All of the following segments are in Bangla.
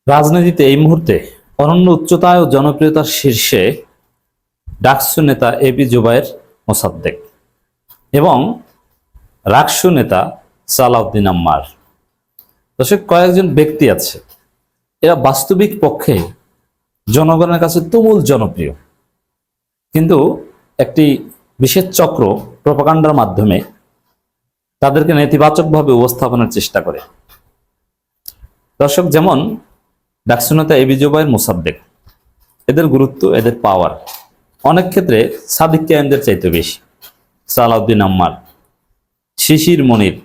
রাজনীতিতে এই মুহূর্তে অনন্য উচ্চতায় ও জনপ্রিয়তার শীর্ষে ডাকসু নেতা এবি জুবায়ের মোসাদ্দেক এবং রাকসু নেতা সালাউদ্দিন আম্মার। দর্শক, কয়েকজন ব্যক্তি আছে, এরা বাস্তবিক পক্ষে জনগণের কাছে তুমুল জনপ্রিয়, কিন্তু একটি বিশেষ চক্র প্রপাগান্ডার মাধ্যমে তাদেরকে নেতিবাচকভাবে উপস্থাপনের চেষ্টা করে। দর্শক, যেমন ডাকসু নেতা এবি জুবায়ের মোসাদ্দেক, এদের গুরুত্ব, এদের পাওয়ার অনেক ক্ষেত্রে সাদিক কায়েমদের চাইতে বেশি। সালাউদ্দিন আম্মার, শিশির মনির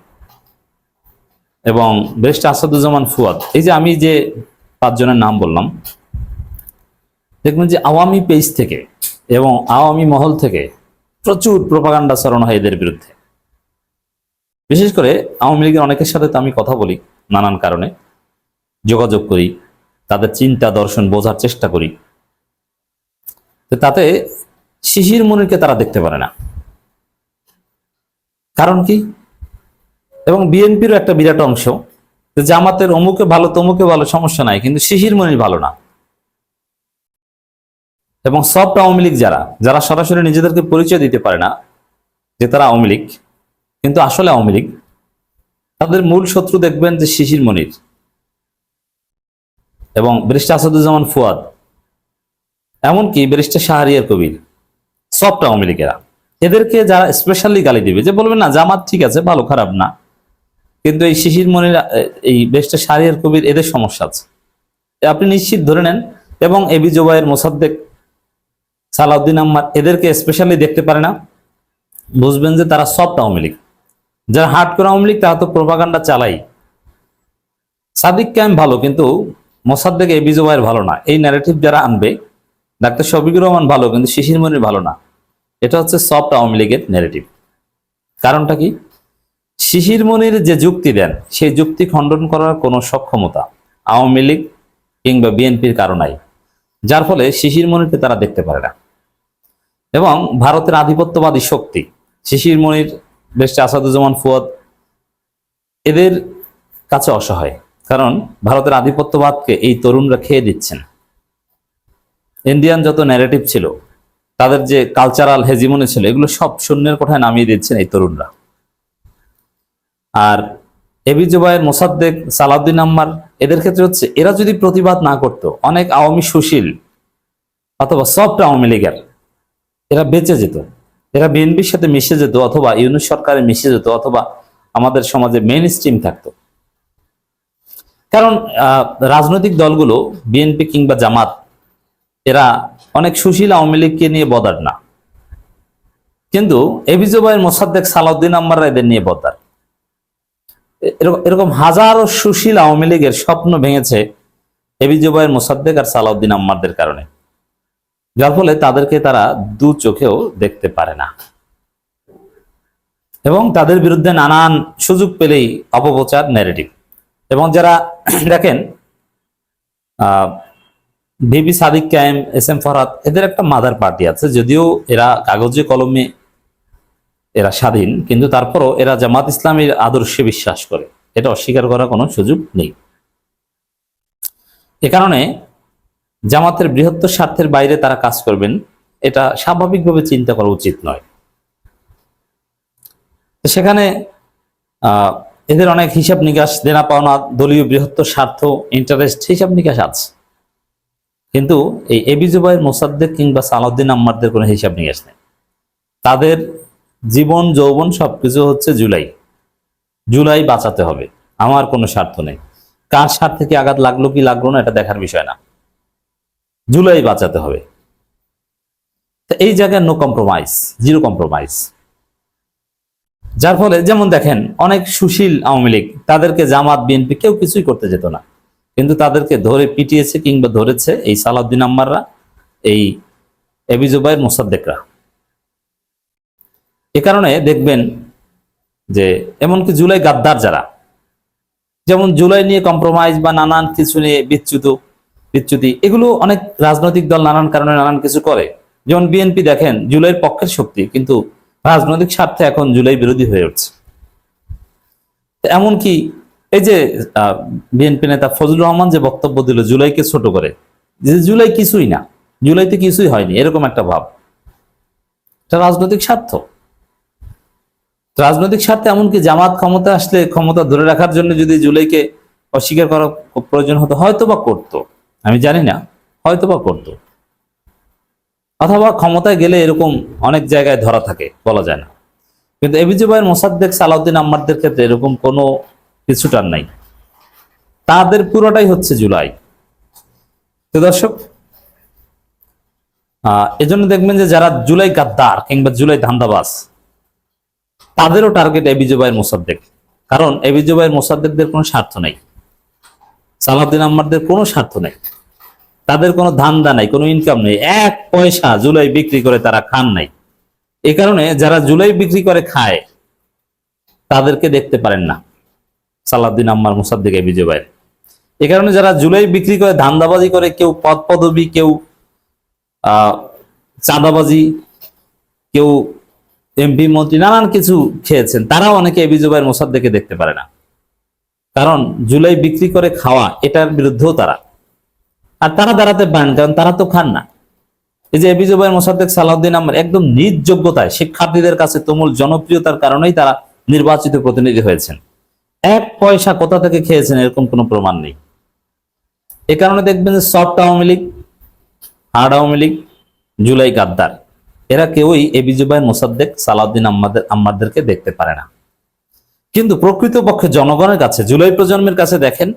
এবং ব্যারিস্টার আসাদুজ্জামান ফুয়াদ, এই যে আমি যে পাঁচজনের নাম বললাম, দেখবেন যে আওয়ামী পেজ থেকে এবং আওয়ামী মহল থেকে প্রচুর প্রপাগান্ডা ছড়ানো হয় এদের বিরুদ্ধে। বিশেষ করে আওয়ামী লীগের অনেকের সাথে তো আমি কথা বলি, নানান কারণে যোগাযোগ করি, তাদের চিন্তা দর্শন বোঝার চেষ্টা করি। তাতে শিশির মনিরকে তারা দেখতে পারে না। কারণ কি? এবং বিএনপিরও একটা বিরাট অংশ, জামাতের অমুকে ভালো তমুকে ভালো, সমস্যা নাই, কিন্তু শিশির মনির ভালো না। এবং সফট আওয়ামী লীগ যারা যারা সরাসরি নিজেদেরকে পরিচয় দিতে পারে না যে তারা আওয়ামী লীগ, কিন্তু আসলে আওয়ামী লীগ, তাদের মূল শত্রু দেখবেন যে শিশির মনির এবং ব্যারিস্টার আসাদুজ্জামান ফুয়াদ, এমনকি ব্যারিস্টার শাহরিয়ার কবির, সফট আওয়ামী লীগেরা। এদেরকে যারা স্পেশালি গালি দিবে, যে বলবে না জামাত ঠিক আছে, ভালো খারাপ না, কিন্তু এই শিশির মনির, এই ব্যারিস্টার শাহরিয়ার কবির, এদের সমস্যা আছে, আপনি নিশ্চিত ধরে নেন। এবং এবি জুবায়ের মোসাদ্দেক, সালাউদ্দিন আম্মার, এদেরকে স্পেশালি দেখতে পারে না, বুঝবেন যে তারা সফট আওয়ামী লীগ। যারা হার্ড করে আওয়ামী লীগ তারা তো প্রপাগান্ডা চালাই। সাদিক কায়েম ভালো, কিন্তু মোসাদ্দেক এবি জুবায়ের ভালো না, এই ন্যারেটিভ যারা আনবে। ডাক্তার শফিকুর রহমান ভালো, কিন্তু শিশির মনির ভালো না, এটা হচ্ছে সফট আওয়ামী লীগের ন্যারেটিভ। কারণটা কি? শিশির মনির যে যুক্তি দেন, সেই যুক্তি খণ্ডন করার কোনো সক্ষমতা আওয়ামী লীগ কিংবা বিএনপির কারো নাই, যার ফলে শিশির মনিরকে তারা দেখতে পারে না। এবং ভারতের আধিপত্যবাদী শক্তি শিশির মনির, ব্যারিস্টার আসাদুজ্জামান ফুয়াদ, এদের কাছে অসহায়। কারণ ভারতের আধিপত্যবাদকে এই তরুণরা খেয়ে দিচ্ছেন। ইন্ডিয়ান যত ন্যারেটিভ ছিল, তাদের যে কালচারাল হেজিমনি ছিল, এগুলো সব শূন্যের কোঠায় নামিয়ে দিচ্ছেন এই তরুণরা। আর এবি জুবায়ের মোসাদ্দেক, সালাউদ্দিন আম্মার, এদের ক্ষেত্রে হচ্ছে এরা যদি প্রতিবাদ না করতো, অনেক আওয়ামী সুশীল অথবা সফট আওয়ামী লীগের এরা বেঁচে যেত, এরা বিএনপির সাথে মিশে যেত, অথবা ইউনূস সরকারে মিশে যেত, অথবা আমাদের সমাজে মেইন স্ট্রিম থাকতো। কারণ রাজনৈতিক দলগুলো, বিএনপি কিংবা জামাত, এরা অনেক সুশীল আওয়ামী লীগকে নিয়ে বদার না, কিন্তু এবি জুবায়ের মোসাদ্দেক, সালাউদ্দিন আম্মাররা এদের নিয়ে বদার। এরকম হাজারো সুশীল আওয়ামী লীগের স্বপ্ন ভেঙেছে এবি জুবায়ের মোসাদ্দেক আর সালাউদ্দিন আম্মারদের কারণে, যার ফলে তাদেরকে তারা দু চোখেও দেখতে পারে না। এবং তাদের বিরুদ্ধে নানান সুযোগ পেলেই অপপ্রচার, ন্যারেটিভ। এবং যারা দেখেন ভিপি সাদিক কায়েম, এস এম ফরহাদ, এদের একটা মাদার পার্টি আছে, যদিও এরা কাগজে কলমে এরা স্বাধীন, কিন্তু তারপরও এরা জামাত ইসলামীর আদর্শে বিশ্বাস করে, এটা অস্বীকার করার কোনো সুযোগ নেই। এ কারণে জামাতের বৃহত্তর স্বার্থের বাইরে তারা কাজ করবেন, এটা স্বাভাবিকভাবে চিন্তা করা উচিত নয়। সেখানে এদের অনেক হিসাব নিকাশ, দেনা পাওনা, দলীয় বৃহত্তর স্বার্থ, ইন্টারেস্ট, হিসাব নিকাশ আছে। কিন্তু এই এবি জুবায়ের মোসাদ্দেক কিংবা সালাউদ্দিন আম্মারদের কোনো হিসাব নিকাশ নেই। তাদের জীবন যৌবন সবকিছু হচ্ছে জুলাই বাঁচাতে হবে, আমার কোনো স্বার্থ নেই। কার স্বার্থে কি আঘাত লাগলো কি লাগলো না এটা দেখার বিষয় না, জুলাই বাঁচাতে হবে। এই জায়গায় নো কম্প্রোমাইজ, জিরো কম্প্রোমাইজ। যার ফলে যেমন দেখেন অনেক সুশীল আওয়ামী লীগ, তাদেরকে জামাত বিএনপি কেউ কিছুই করতে যেত না, কিন্তু তাদেরকে ধরে পিটিয়েছে কিংবা ধরেছে এই সালাউদ্দিন আম্মাররা, এই এবি জুবায়ের মোসাদ্দেকরা। এ কারণে দেখবেন যে এমনকি জুলাই গাদ্দার যারা, যেমন জুলাই নিয়ে কম্প্রোমাইজ বা নানান কিছু নিয়ে বিচ্যুতি, এগুলো অনেক রাজনৈতিক দল নানান কারণে নানান কিছু করে। যেমন বিএনপি দেখেন জুলাইয়ের পক্ষের শক্তি, কিন্তু রাজনৈতিক স্বার্থে এখন জুলাই বিরোধী হয়ে উঠছে। এমনকি এই যে বিএনপি নেতা ফজলুর রহমান যে বক্তব্য দিল জুলাইকে ছোট করে, যে জুলাই কিছুই না, জুলাইতে কিছুই হয়নি, এরকম একটা ভাব। এটা রাজনৈতিক স্বার্থ, রাজনৈতিক স্বার্থে। এমনকি জামাত ক্ষমতা আসলে ক্ষমতা ধরে রাখার জন্য যদি জুলাইকে অস্বীকার করা প্রয়োজন হতো, হয়তো বা করতো, আমি জানি না, হয়তো বা করতো। অথবা ক্ষমতায় গেলে এরকম অনেক জায়গায় ধরা থাকে, বলা যায় না। কিন্তু এবি জুবায়ের, মোসাদ্দেক, সালাউদ্দিন আম্মারদের ক্ষেত্রে এরকম কোনো কিছুটার নাই। তাদের পুরোটাই হচ্ছে জুলাই। তো দর্শক, এজন্য দেখবেন যে যারা জুলাই গাদ্দার কিংবা জুলাই ধান্দাবাজ, তাদেরও টার্গেট এবি জুবায়ের, মোসাদ্দেক। কারণ এবি জুবায়ের, মোসাদ্দেকদের কোনো স্বার্থ নাই, সালাউদ্দিন আম্মারদের কোনো স্বার্থ নাই, তাদের কোনো ধান্দা নাই, কোনো ইনকাম নেই, এক পয়সা জুলাই বিক্রি করে তারা খান নাই। এই কারণে যারা জুলাই বিক্রি করে খায় তাদেরকে দেখতে পারেন না সালাউদ্দিন আম্মার, মোসাদ্দেক, এবি জুবায়ের। এই কারণে যারা জুলাই বিক্রি করে ধান্দাবাজি করে, কেউ পদ পদবি, কেউ চাঁদাবাজি, কেউ এমপি মন্ত্রী নানান কিছু খেয়েছেন, তারাও অনেকে এবি জুবায়ের, মোসাদ্দেককে দেখতে পারে না। কারণ জুলাই বিক্রি করে খাওয়া, এটার বিরুদ্ধেও তারা, আর তারা দাঁড়াতে পারেন, কারণ তারা তো খান না। এই যে এবি জুবায়ের, মোসাদ্দেক, সালাউদ্দিন আম্মার একদম নিজ যোগ্যতায় শিক্ষার্থীদের কাছে তুমুল জনপ্রিয়তার কারণেই তারা নির্বাচিত প্রতিনিধি হয়েছেন। এক পয়সা কোথা থেকে খেয়েছেন এরকম কোনো প্রমাণ নেই। এ কারণে দেখবেন যে সফট আওয়ামী লীগ, হার্ড আওয়ামী লীগ, জুলাই গাদ্দার, এরা কেউই এবি জুবায়ের, মোসাদ্দেক, সালাউদ্দিন আম্মারদেরকে দেখতে পারে না। কিন্তু প্রকৃতপক্ষে জনগণের কাছে, জুলাই প্রজন্মের কাছে দেখেন,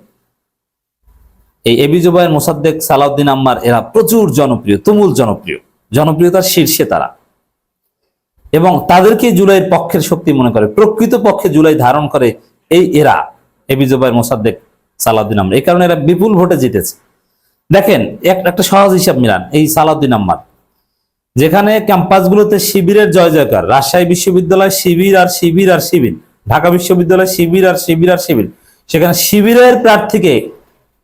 এই এবি জুবায়ের, মোসাদ্দেক, সালাউদ্দিন আম্মার এরা প্রচুর জনপ্রিয়, তুমুল জনপ্রিয়, জনপ্রিয়তার শীর্ষে তারা, এবং তাদেরকে জুলাইয়ের পক্ষের শক্তি মনে করে। প্রকৃতপক্ষে জুলাই ধারণ করে এই এরা, এবি জুবায়ের, মোসাদ্দেক, সালাউদ্দিন আম্মার। এই কারণে এরা বিপুল ভোটে জিতেছে। দেখেন, একটা সহজ হিসাব মিলান, এই সালাউদ্দিন আম্মার যেখানে ক্যাম্পাসগুলোতে শিবিরের জয় জয়কার, রাজশাহী বিশ্ববিদ্যালয় শিবির আর শিবির আর শিবির, ঢাকা বিশ্ববিদ্যালয় শিবির আর শিবির আর শিবির, সেখানে শিবিরের প্রার্থীকে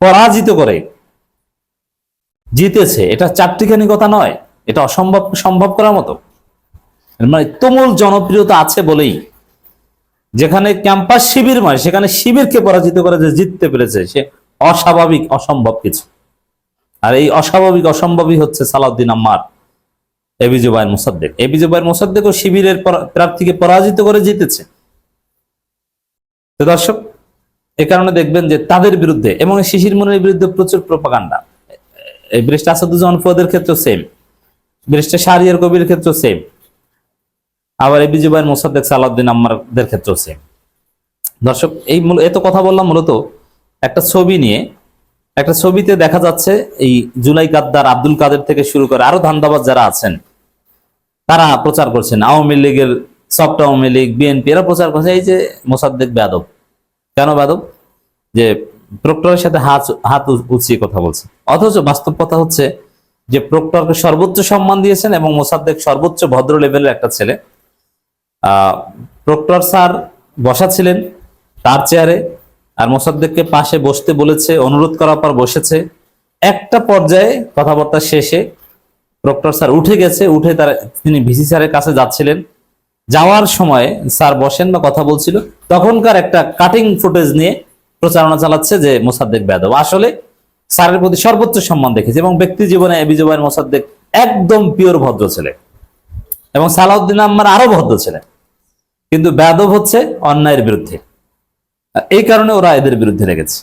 পরাজিত করে জিতেছে। এটা চারটিখানি কথা নয়, এটা অসম্ভব সম্ভব করার মতো। মানে তুমুল জনপ্রিয়তা আছে বলেই যেখানে ক্যাম্পাস শিবির নয়, সেখানে শিবিরকে পরাজিত করে যে জিততে পেরেছে, সে অস্বাভাবিক, অসম্ভব কিছু। আর এই অস্বাভাবিক, অসম্ভবই হচ্ছে সালাউদ্দিন আম্মার, এবি জুবায়ের, মোসাদ্দেক। এবি জুবায়ের, মোসাদ্দেকও শিবিরের প্রার্থীকে পরাজিত করে জিতেছে। তো দর্শক, এ কারণে দেখবেন যে তাদের বিরুদ্ধে, এবং শিশির মনির বিরুদ্ধে প্রচুর প্রোপাগান্ডা। এই ব্যারিস্টার আসাদুজ্জামান ফুয়াদের ক্ষেত্রে সেম, ব্যারিস্টার শাহরিয়ার কবিরের ক্ষেত্রে সেম, আবার এবি জুবায়ের, মোসাদ্দেক, সালাউদ্দিন আম্মারদের ক্ষেত্রে সেম। দর্শক, এত কথা বললাম মূলত একটা ছবি নিয়ে। একটা ছবিতে দেখা যাচ্ছে এই জুলাই গাদ্দার, আব্দুল কাদের থেকে শুরু করে আরো ধান্দাবাজ যারা আছেন, তারা প্রচার করছেন। আওয়ামী লীগের, সফট আওয়ামী লীগ, বিএনপি, এরা প্রচার করছে এই যে মোসাদ্দেক বেয়াদব। কেন বেয়াদব? যে প্রক্টরের সাথে হাত উঁচিয়ে কথা বলছে, অথচ বাস্তব কথা হচ্ছে যে প্রক্টরকে সর্বোচ্চ সম্মান দিয়েছেন, এবং মোসাদ্দেক সর্বোচ্চ ভদ্র লেভেলের একটা ছেলে। প্রক্টর স্যার বসা ছিলেন তার চেয়ারে, আর মোসাদ্দেককে পাশে বসতে বলেছে, অনুরোধ করার পর বসেছে। একটা পর্যায়ে কথাবার্তা শেষে প্রক্টর স্যার উঠে গেছে, উঠে তিনি ভিসি স্যারের কাছে যাচ্ছিলেন। যাওয়ার সময় স্যার বসেন বা কথা বলছিল, তখনকার একটা কাটিং ফুটেজ নিয়ে প্রচারণা চালাচ্ছে যে মোসাদ্দেক বেয়াদব। আসলে স্যারের প্রতি সর্বোচ্চ সম্মান দেখেছে, এবং ব্যক্তি জীবনে এবি জুবায়ের, মোসাদ্দেক একদম পিওর ভদ্র ছেলে, এবং সালাউদ্দিন আম্মার আরো ভদ্র ছেলে। কিন্তু বেয়াদব হচ্ছে অন্যায়ের বিরুদ্ধে, এই কারণে ওরা এদের বিরুদ্ধে লেগেছে।